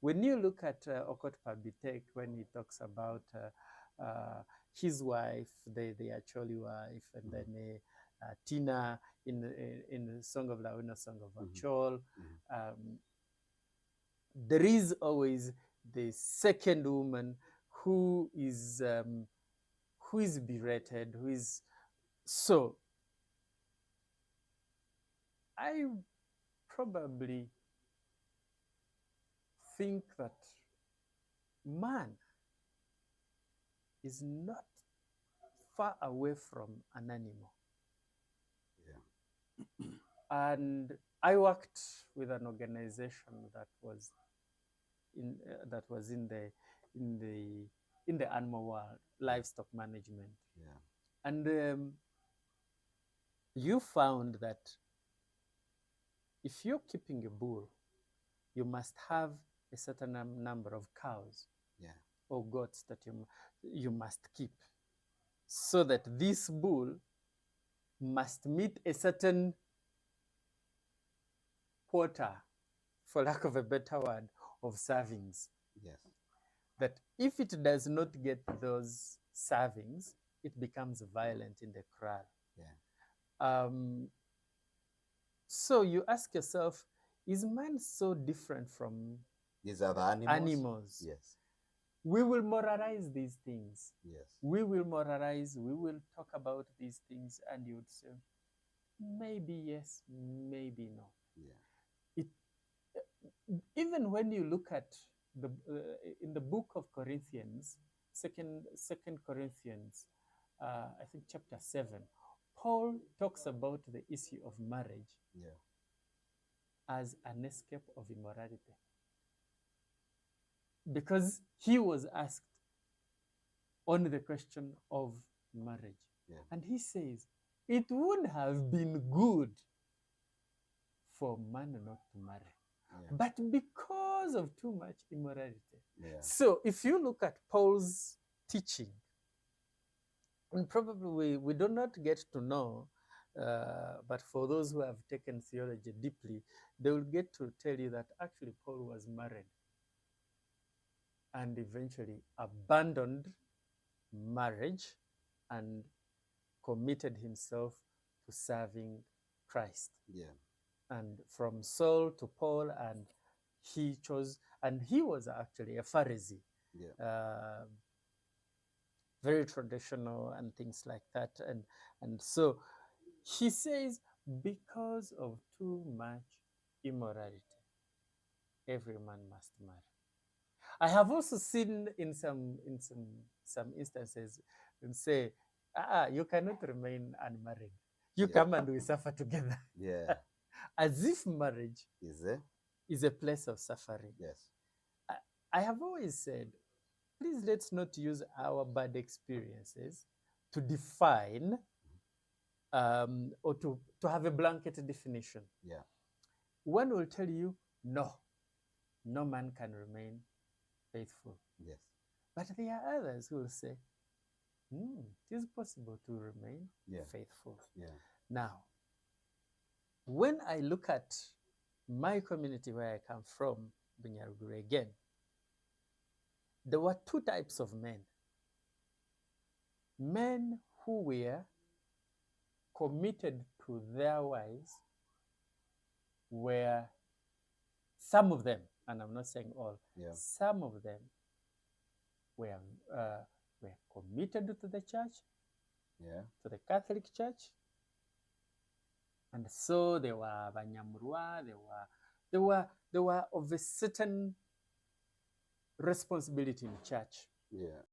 when you look at Okot Pabitek, when he talks about his wife, the Acholi wife, and then Tina in the Song of Launa, Song of Achol, there is always the second woman who is berated, who is so. I probably think that man is not far away from an animal. Yeah. And I worked with an organization that was in the animal world, livestock management. Yeah. And you found that if you're keeping a bull, you must have a certain number of cows, yeah, or goats that you must keep, so that this bull must meet a certain quota, for lack of a better word, of servings. Yes. That if it does not get those servings, it becomes violent in the kraal. Yeah. So you ask yourself, is man so different from these other animals? Yes. We will moralize these things. Yes. We will moralize, we will talk about these things, and you would say, maybe yes, maybe no. Yeah. Even when you look at in the book of Corinthians, second Corinthians, I think chapter 7, Paul talks about the issue of marriage, yeah, as an escape of immorality. Because he was asked on the question of marriage. Yeah. And he says, it would have been good for man not to marry. Yeah. But because of too much immorality. Yeah. So if you look at Paul's teaching, and probably we do not get to know, but for those who have taken theology deeply, they will get to tell you that actually Paul was married and eventually abandoned marriage and committed himself to serving Christ. Yeah. And from Saul to Paul, and he chose, and he was actually a Pharisee. Yeah. Very traditional and things like that. And so he says, because of too much immorality, every man must marry. I have also seen in some instances and say, you cannot remain unmarried. You come and we suffer together. Yeah. As if marriage is a place of suffering. Yes. I have always said, please let's not use our bad experiences to define or to have a blanket definition. Yeah. One will tell you, no man can remain faithful. Yes. But there are others who will say, it is possible to remain faithful. Yeah. Now, when I look at my community where I come from, Bunyaruguru again, there were two types of men. Men who were committed to their wives were, some of them, and I'm not saying all, some of them were committed to the church, to the Catholic Church, and so they were Banyamurwa, they were of a certain responsibility in church. Yeah.